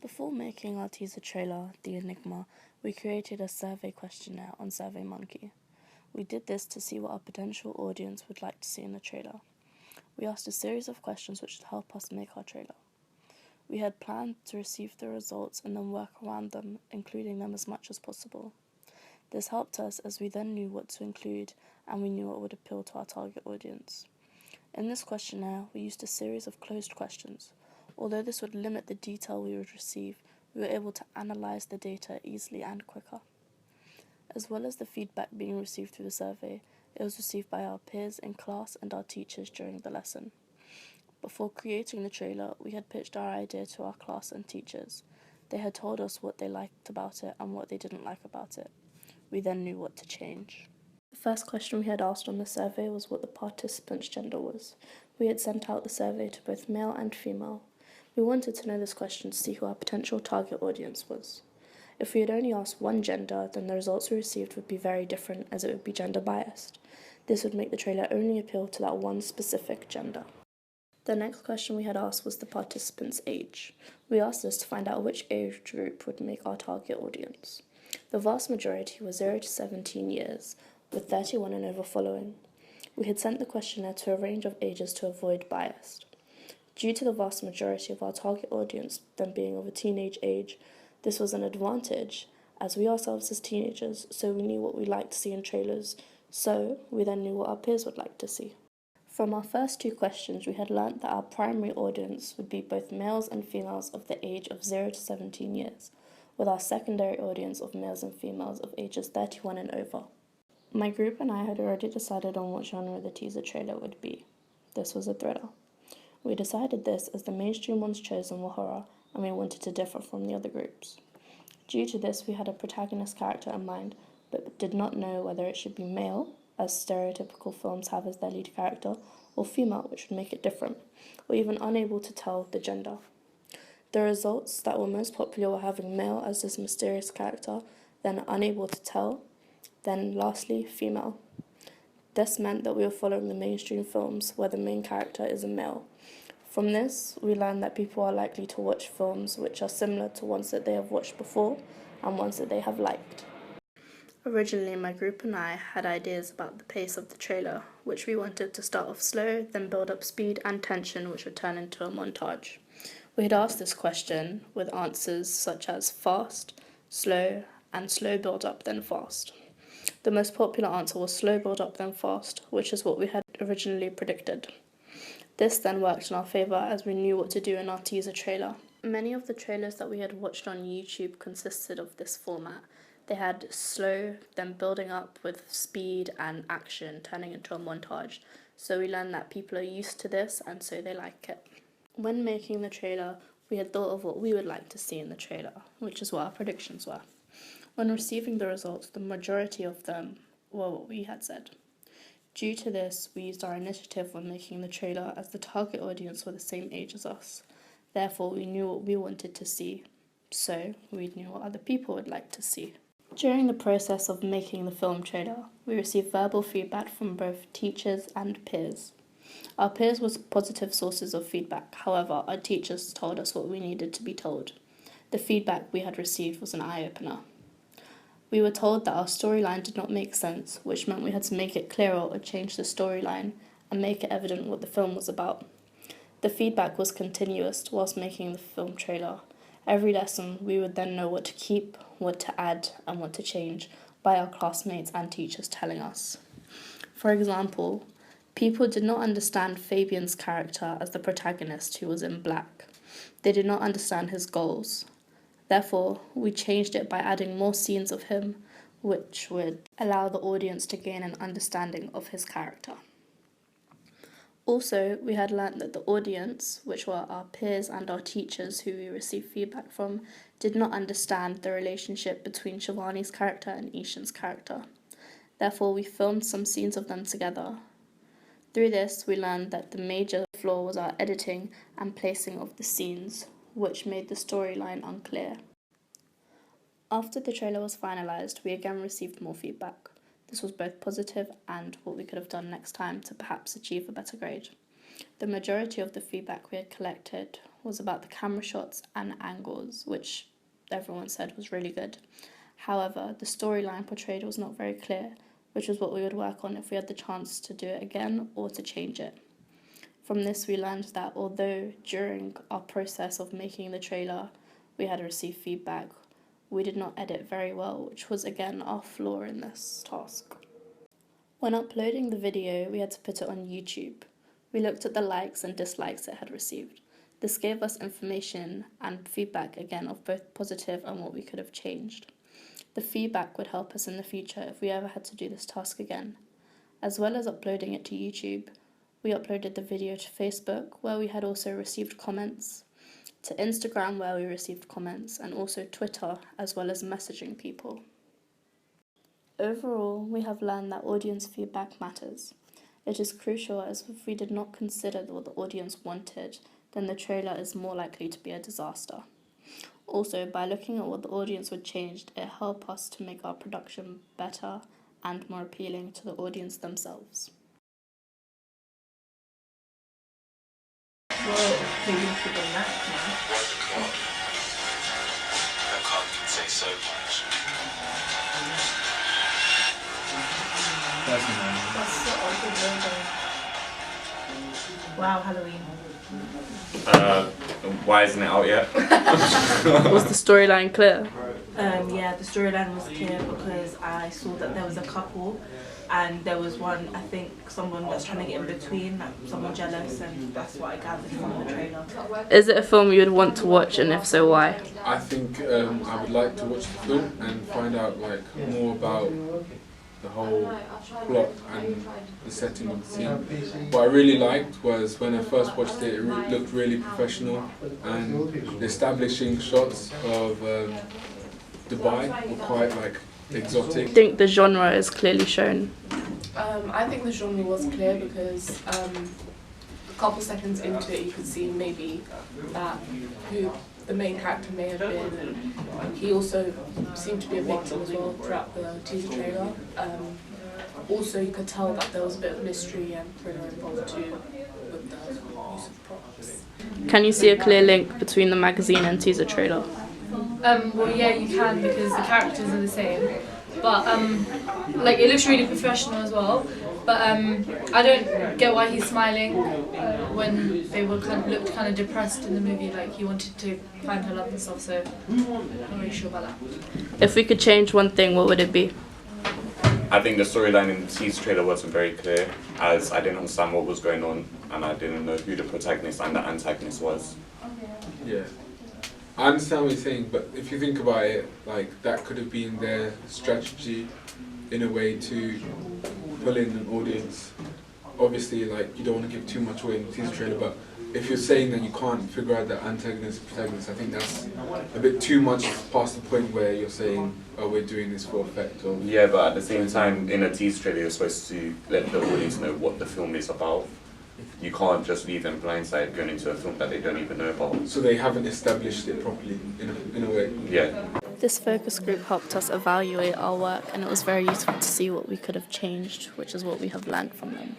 Before making our teaser trailer, The Enigma, we created a survey questionnaire on SurveyMonkey. We did this to see what our potential audience would like to see in the trailer. We asked a series of questions which would help us make our trailer. We had planned to receive the results and then work around them, including them as much as possible. This helped us as we then knew what to include and we knew what would appeal to our target audience. In this questionnaire, we used a series of closed questions. Although this would limit the detail we would receive, we were able to analyse the data easily and quicker. As well as the feedback being received through the survey, it was received by our peers in class and our teachers during the lesson. Before creating the trailer, we had pitched our idea to our class and teachers. They had told us what they liked about it and what they didn't like about it. We then knew what to change. The first question we had asked on the survey was what the participant's gender was. We had sent out the survey to both male and female. We wanted to know this question to see who our potential target audience was. If we had only asked one gender, then the results we received would be very different as it would be gender biased. This would make the trailer only appeal to that one specific gender. The next question we had asked was the participant's age. We asked this to find out which age group would make our target audience. The vast majority was 0 to 17 years, with 31 and over following. We had sent the questionnaire to a range of ages to avoid bias. Due to the vast majority of our target audience then being of a teenage age, this was an advantage, as we ourselves as teenagers, so we knew what we liked to see in trailers, so we then knew what our peers would like to see. From our first two questions, we had learnt that our primary audience would be both males and females of the age of 0 to 17 years, with our secondary audience of males and females of ages 31 and over. My group and I had already decided on what genre the teaser trailer would be. This was a thriller. We decided this as the mainstream ones chosen were horror, and we wanted to differ from the other groups. Due to this, we had a protagonist character in mind, but did not know whether it should be male, as stereotypical films have as their lead character, or female, which would make it different, or even unable to tell the gender. The results that were most popular were having male as this mysterious character, then unable to tell, then lastly, female. This meant that we were following the mainstream films where the main character is a male. From this, we learned that people are likely to watch films which are similar to ones that they have watched before and ones that they have liked. Originally, my group and I had ideas about the pace of the trailer, which we wanted to start off slow, then build up speed and tension, which would turn into a montage. We had asked this question with answers such as fast, slow, and slow build up then fast. The most popular answer was slow build up then fast, which is what we had originally predicted. This then worked in our favour as we knew what to do in our teaser trailer. Many of the trailers that we had watched on YouTube consisted of this format. They had slow, then building up with speed and action, turning into a montage. So we learned that people are used to this and so they like it. When making the trailer, we had thought of what we would like to see in the trailer, which is what our predictions were. When receiving the results, the majority of them were what we had said. Due to this, we used our initiative when making the trailer as the target audience were the same age as us. Therefore, we knew what we wanted to see, so we knew what other people would like to see. During the process of making the film trailer, we received verbal feedback from both teachers and peers. Our peers were positive sources of feedback, however, our teachers told us what we needed to be told. The feedback we had received was an eye-opener. We were told that our storyline did not make sense, which meant we had to make it clearer or change the storyline and make it evident what the film was about. The feedback was continuous whilst making the film trailer. Every lesson, we would then know what to keep, what to add, and what to change by our classmates and teachers telling us. For example, people did not understand Fabian's character as the protagonist who was in black. They did not understand his goals. Therefore, we changed it by adding more scenes of him, which would allow the audience to gain an understanding of his character. Also, we had learnt that the audience, which were our peers and our teachers who we received feedback from, did not understand the relationship between Shivani's character and Ishan's character. Therefore, we filmed some scenes of them together. Through this, we learned that the major flaw was our editing and placing of the scenes, which made the storyline unclear. After the trailer was finalised, we again received more feedback. This was both positive and what we could have done next time to perhaps achieve a better grade. The majority of the feedback we had collected was about the camera shots and angles, which everyone said was really good. However, the storyline portrayed was not very clear, which was what we would work on if we had the chance to do it again or to change it. From this, we learned that although during our process of making the trailer we had received feedback, we did not edit very well, which was again our flaw in this task. When uploading the video, we had to put it on YouTube. We looked at the likes and dislikes it had received. This gave us information and feedback again of both positive and what we could have changed. The feedback would help us in the future if we ever had to do this task again. As well as uploading it to YouTube, we uploaded the video to Facebook, where we had also received comments, to Instagram, where we received comments, and also Twitter, as well as messaging people. Overall, we have learned that audience feedback matters. It is crucial, as if we did not consider what the audience wanted, then the trailer is more likely to be a disaster. Also, by looking at what the audience would change, it helped us to make our production better and more appealing to the audience themselves. Well, maybe you should go back now. That card can say so much. That's the old logo. Wow, Halloween. Why isn't it out yet? Was the storyline clear? Yeah, the storyline was clear because I saw that there was a couple and there was one, I think, someone that's trying to get in between, like someone jealous, and that's what I gathered from the trailer. Is it a film you would want to watch, and if so, why? I think I would like to watch the film and find out more about the whole plot and the setting of the scene. What I really liked was when I first watched it, it looked really professional, and the establishing shots of Dubai were quite exotic. I think the genre is clearly shown. I think the genre was clear because a couple seconds into it you could see maybe that who the main character may have been, and he also seemed to be a victim as well throughout the teaser trailer. Also you could tell that there was a bit of mystery and thriller involved too with the use of props. Can you see a clear link between the magazine and teaser trailer? Well, yeah, you can because the characters are the same, but it looks really professional as well. But I don't get why he's smiling when they were looked kind of depressed in the movie, like he wanted to find her love and stuff. So I'm not really sure about that. If we could change one thing, what would it be? I think the storyline in the teaser trailer wasn't very clear, as I didn't understand what was going on and I didn't know who the protagonist and the antagonist was. Yeah. I understand what you're saying, but if you think about it, that could have been their strategy in a way to pull in an audience. Obviously, you don't want to give too much away in the teaser trailer, but if you're saying that you can't figure out the antagonist and protagonist, I think that's a bit too much past the point where you're saying, oh, we're doing this for effect. Or Yeah, but at the same time, in a teaser trailer, you're supposed to let the audience know what the film is about. You can't just leave them blindsided going into a film that they don't even know about. so they haven't established it properly in a way. Yeah. This focus group helped us evaluate our work, and it was very useful to see what we could have changed, which is what we have learned from them.